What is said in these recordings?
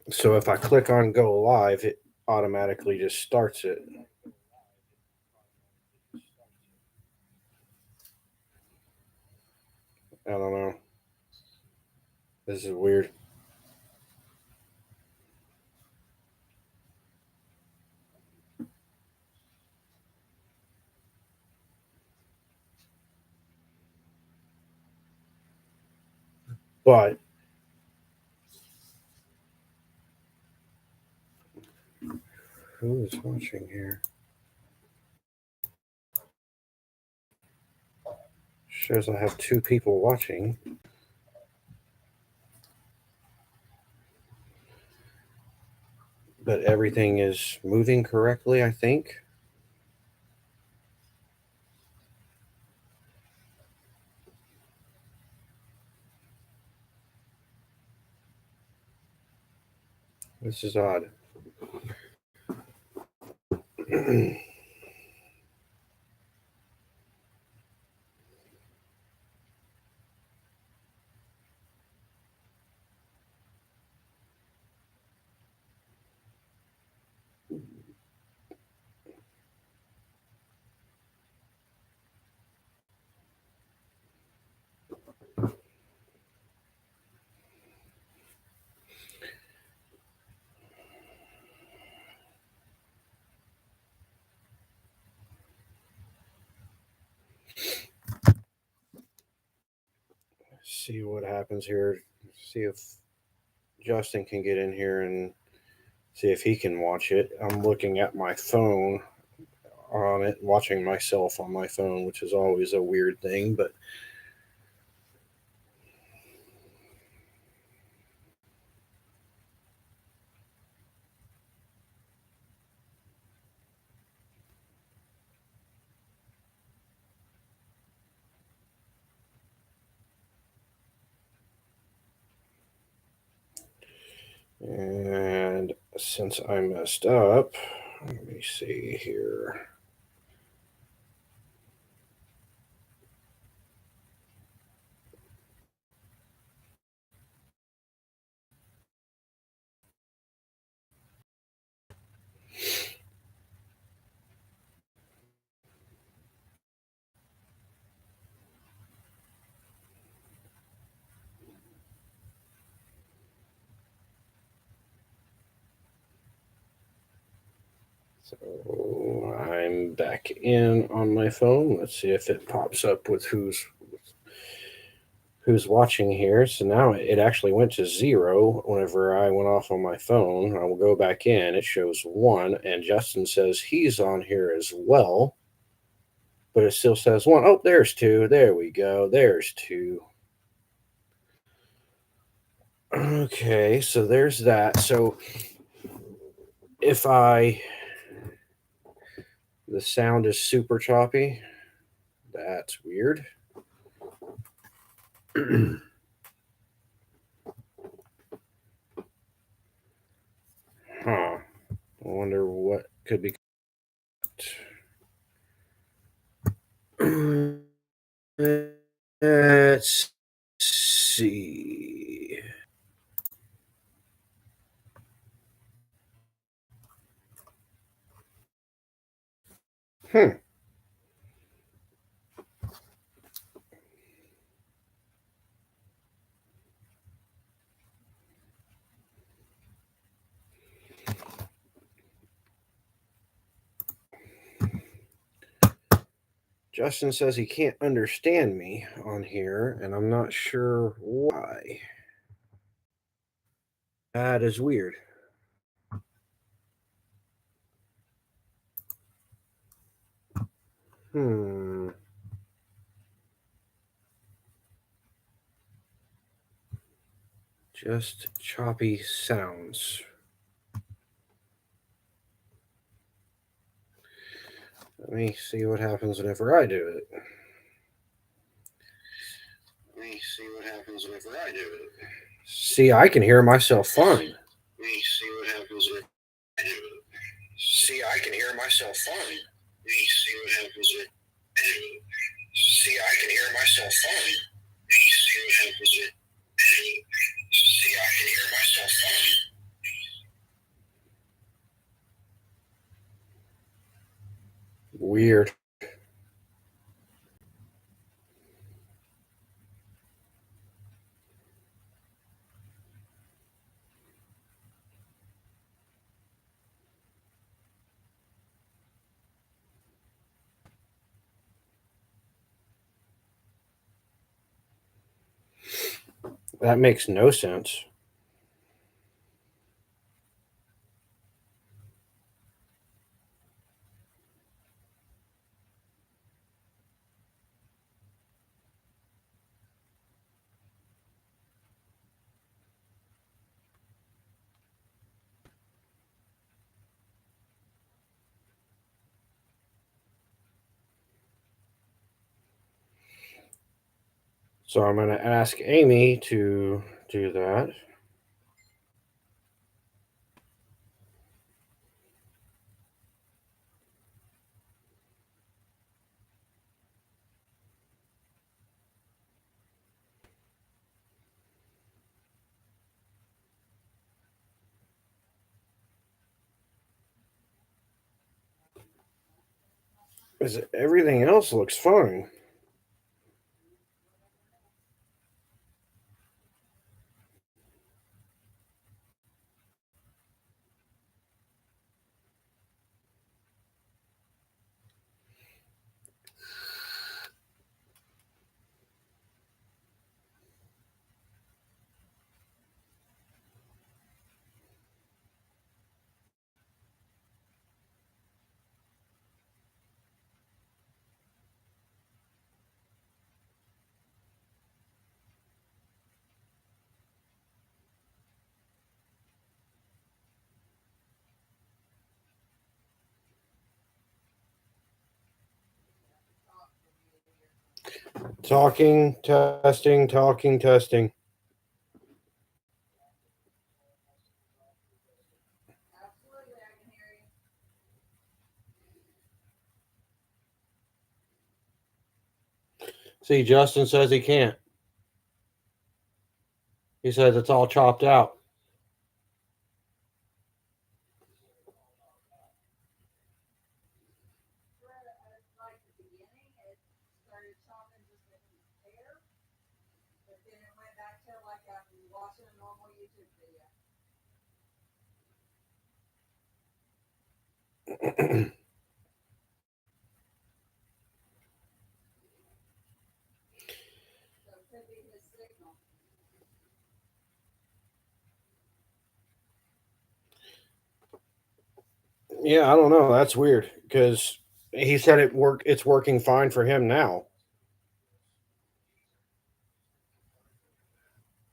So if I click on go live, it automatically just starts it. I don't know. This is weird. But who is watching here? Shows I have 2 people watching. But everything is moving correctly, I think. This is odd. See what happens here. See if Justin can get in here and see if he can watch it. I'm looking at my phone on it, watching myself on my phone, which is always a weird thing, but and since I messed up, let me see here. So I'm back in on my phone. Let's see if it pops up with who's watching here. So now it actually went to 0 whenever I went off on my phone. I will go back in. It shows 1, and Justin says he's on here as well, but it still says 1. Oh, there's 2. There we go. There's 2. Okay, so there's that. So if I the sound is super choppy, that's weird. Huh. I wonder what could be. Let's see. Hmm. Justin says he can't understand me on here, and I'm not sure why. That is weird. Hmm. Just choppy sounds. Let me see what happens whenever I do it. Let me see what happens whenever I do it. See, I can hear myself fine. Let me see what happens whenever I do it. See, I can hear myself fine. Let me see what happens whenever I do it. See, I can hear myself fine. Let me see what happens whenever I do it. See, I can hear myself fine. Weird. That makes no sense. So I'm going to ask Amy to do that. Because everything else looks fine. Talking, testing, talking, testing. See, Justin says he can't. He says it's all chopped out. Yeah, I don't know. That's weird because he said it's working fine for him now.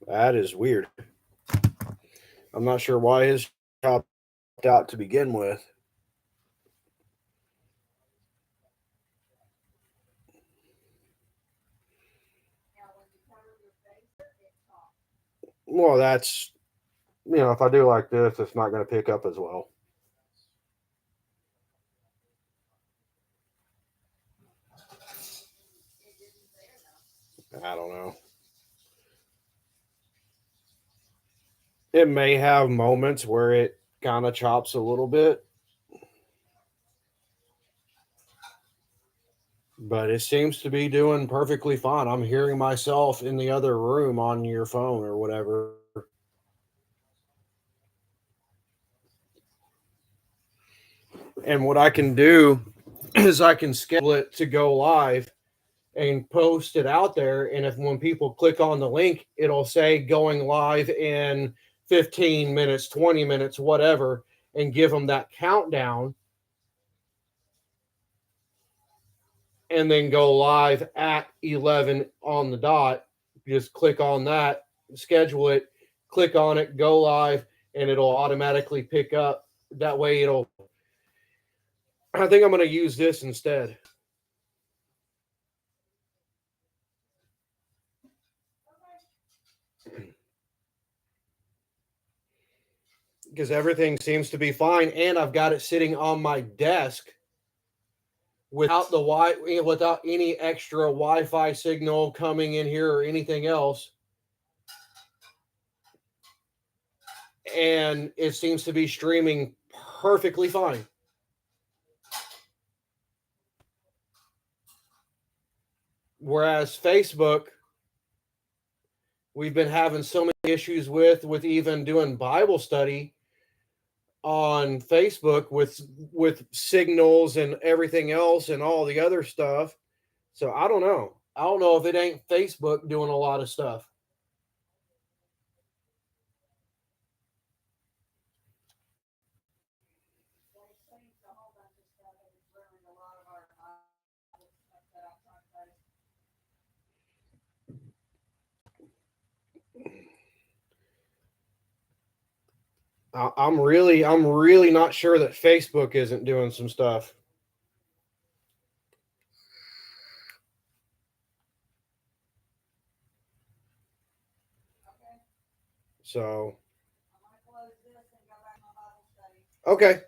That is weird. I'm not sure why his chopped out to begin with. Well, that's if I do like this, it's not going to pick up as well. I don't know. It may have moments where it kind of chops a little bit, but it seems to be doing perfectly fine. I'm hearing myself in the other room on your phone or whatever. And what I can do is I can schedule it to go live and post it out there. And if when people click on the link, it'll say going live in 15 minutes, 20 minutes, whatever, and give them that countdown. And then go live at 11 on the dot. Just click on that, schedule it, click on it, go live, and it'll automatically pick up. That way, I think I'm going to use this instead. Because everything seems to be fine, and I've got it sitting on my desk without any extra Wi-Fi signal coming in here or anything else. And it seems to be streaming perfectly fine. Whereas Facebook, we've been having so many issues with even doing Bible study on Facebook with signals and everything else and all the other stuff. So I don't know. I don't know if it ain't Facebook doing a lot of stuff. I'm really not sure that Facebook isn't doing some stuff. So, okay.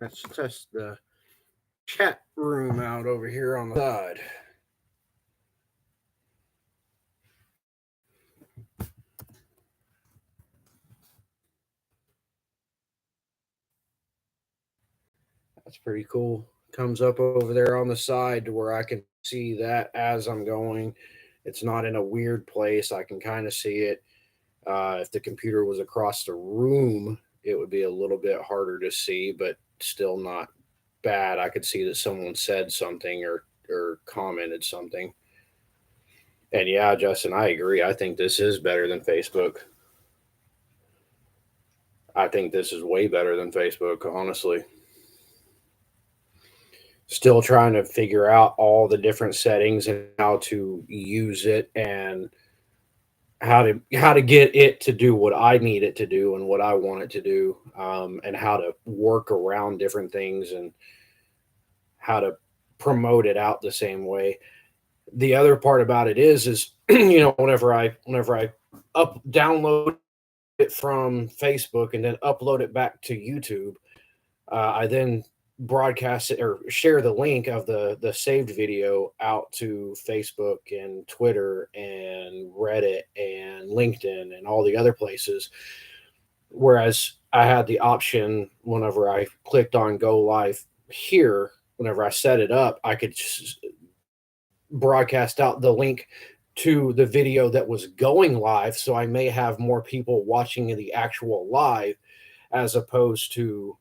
Let's test the chat room out over here on the side. That's pretty cool. Comes up over there on the side to where I can see that as I'm going. It's not in a weird place. I can kind of see it. If the computer was across the room, it would be a little bit harder to see, but still not bad. I could see that someone said something or commented something. And yeah, Justin, I agree. I think this is better than Facebook. I think this is way better than Facebook, honestly. Still trying to figure out all the different settings and how to use it and how to get it to do what I need it to do and what I want it to do, and how to work around different things and how to promote it out the same way. The other part about it is whenever I up download it from Facebook and then upload it back to YouTube, I then broadcast it or share the link of the saved video out to Facebook and Twitter and Reddit and LinkedIn and all the other places. Whereas I had the option whenever I clicked on go live here, whenever I set it up, I could just broadcast out the link to the video that was going live. So I may have more people watching the actual live as opposed to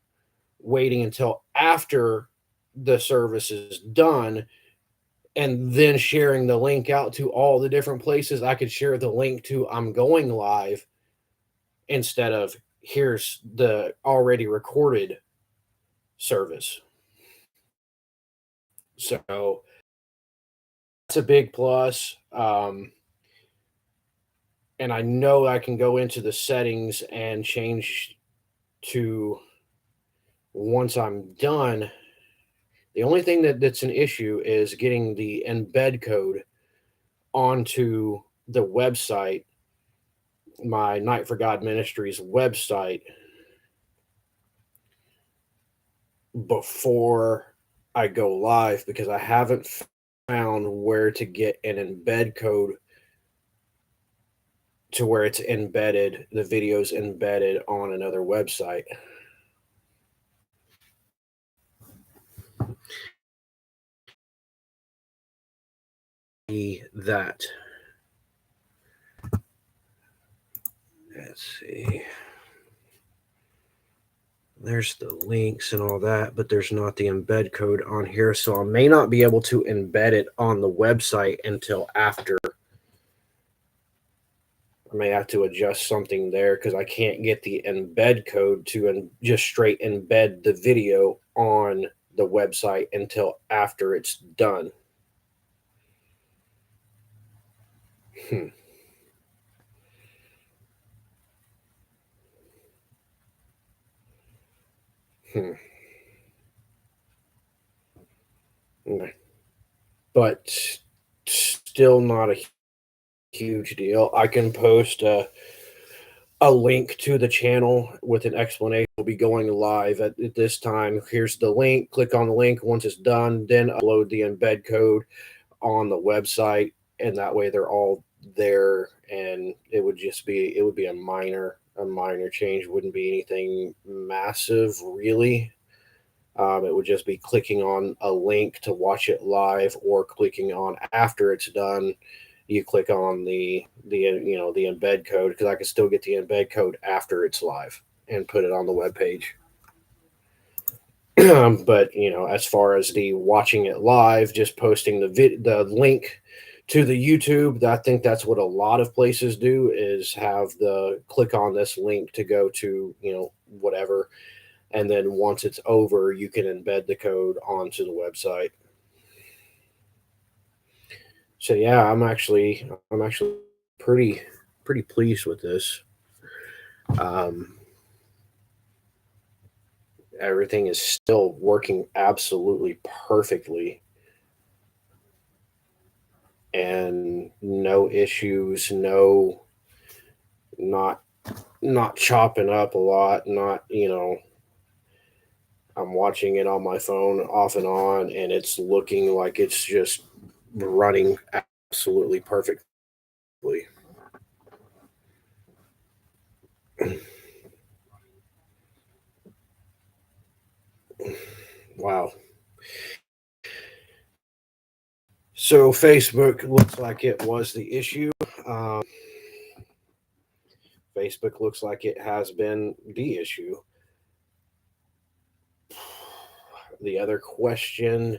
waiting until after the service is done and then sharing the link out to all the different places. I could share the link to I'm going live instead of here's the already recorded service. So that's a big plus. And I know I can go into the settings and change to once I'm done. The only thing that's an issue is getting the embed code onto the website, my Night for God Ministries website, before I go live because I haven't found where to get an embed code to where it's embedded, the video's embedded on another website. That. Let's see. There's the links and all that, but there's not the embed code on here. So I may not be able to embed it on the website until after. I may have to adjust something there because I can't get the embed code to just straight embed the video on the website until after it's done. Hmm. but still not a huge deal. I can post a link to the channel with an explanation. We'll be going live at this time. Here's the link. Click on the link. Once it's done, then upload the embed code on the website, and that way they're all there. And it would be a minor change. It wouldn't be anything massive, really. It would just be clicking on a link to watch it live, or clicking on after it's done. You click on the embed code, because I can still get the embed code after it's live and put it on the web page. But as far as the watching it live, just posting the link to the YouTube, I think that's what a lot of places do, is have the click on this link to go to whatever, and then once it's over, you can embed the code onto the website. So yeah, I'm actually pretty pleased with this. Everything is still working absolutely perfectly, and no issues, not chopping up a lot, not I'm watching it on my phone off and on, and it's looking like it's just running absolutely perfectly. Wow. So Facebook looks like it was the issue. Facebook looks like it has been the issue. The other question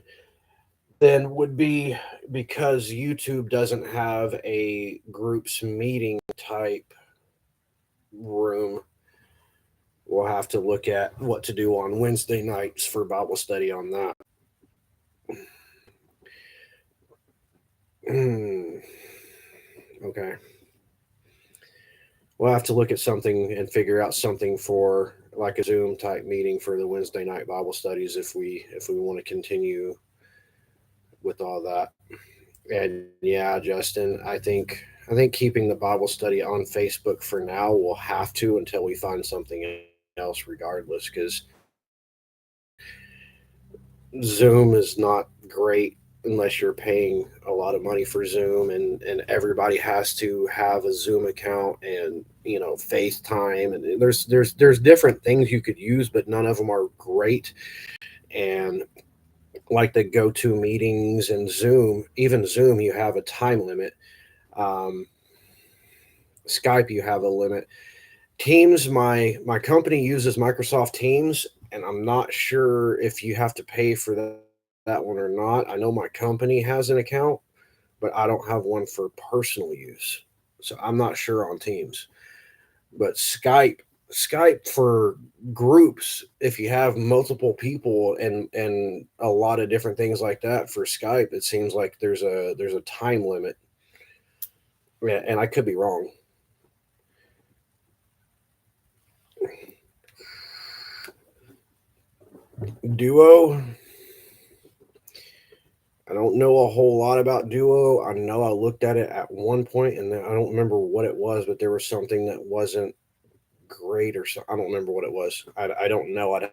then would be, because YouTube doesn't have a groups meeting type room, we'll have to look at what to do on Wednesday nights for Bible study on that. Okay. We'll have to look at something and figure out something for like a Zoom type meeting for the Wednesday night Bible studies, if we want to continue with all that. And yeah, Justin, I think keeping the Bible study on Facebook for now will have to, until we find something else, regardless, because Zoom is not great unless you're paying a lot of money for Zoom, and everybody has to have a Zoom account, and FaceTime, and there's different things you could use, but none of them are great. And like the go-to meetings and Zoom, even Zoom, you have a time limit. Skype, you have a limit. Teams, my company uses Microsoft Teams, and I'm not sure if you have to pay for that one or not. I know my company has an account, but I don't have one for personal use, so I'm not sure on Teams. But Skype for groups, if you have multiple people and a lot of different things like that for Skype, it seems like there's a time limit. Yeah, and I could be wrong. Duo, I don't know a whole lot about Duo. I know I looked at it at one point, and I don't remember what it was, but there was something that wasn't great, or so. I don't remember what it was. I don't know. I'd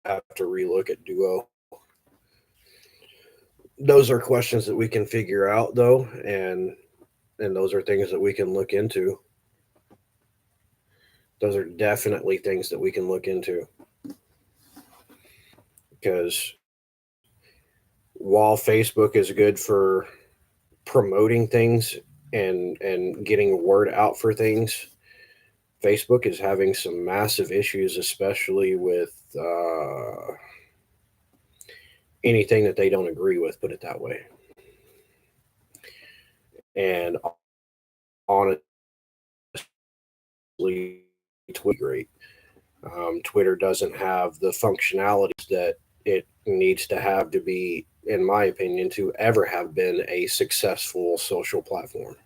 have to relook at Duo. Those are questions that we can figure out, though, and those are things that we can look into. Those are definitely things that we can look into, because while Facebook is good for promoting things and getting word out for things, Facebook is having some massive issues, especially with anything that they don't agree with, put it that way. And honestly, Twitter great. Twitter doesn't have the functionalities that it needs to have to be, in my opinion, to ever have been a successful social platform.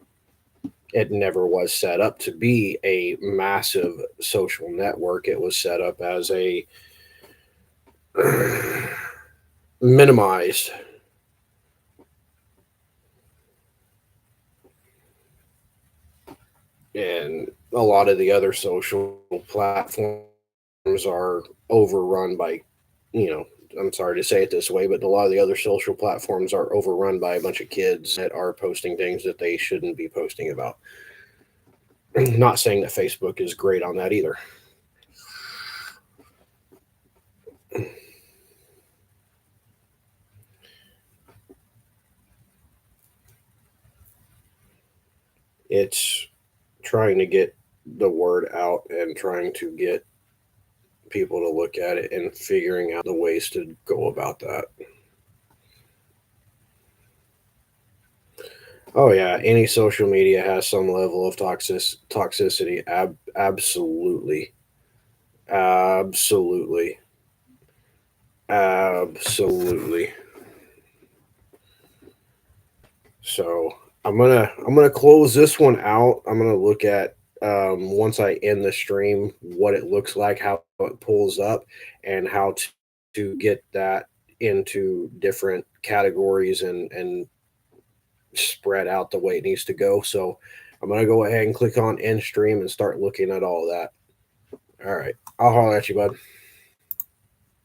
It never was set up to be a massive social network. It was set up as a minimized. And a lot of the other social platforms are overrun by, you know, I'm sorry to say it this way, but a lot of the other social platforms are overrun by a bunch of kids that are posting things that they shouldn't be posting about. Not saying that Facebook is great on that either. It's trying to get the word out and trying to get people to look at it and figuring out the ways to go about that. Oh yeah, any social media has some level of toxicity. Absolutely, absolutely, absolutely. So I'm gonna close this one out. I'm gonna look at once I end the stream what it looks like, how it pulls up, and how to get that into different categories and spread out the way it needs to go. So I'm gonna go ahead and click on end stream and start looking at all of that. All right, I'll holler at you, bud.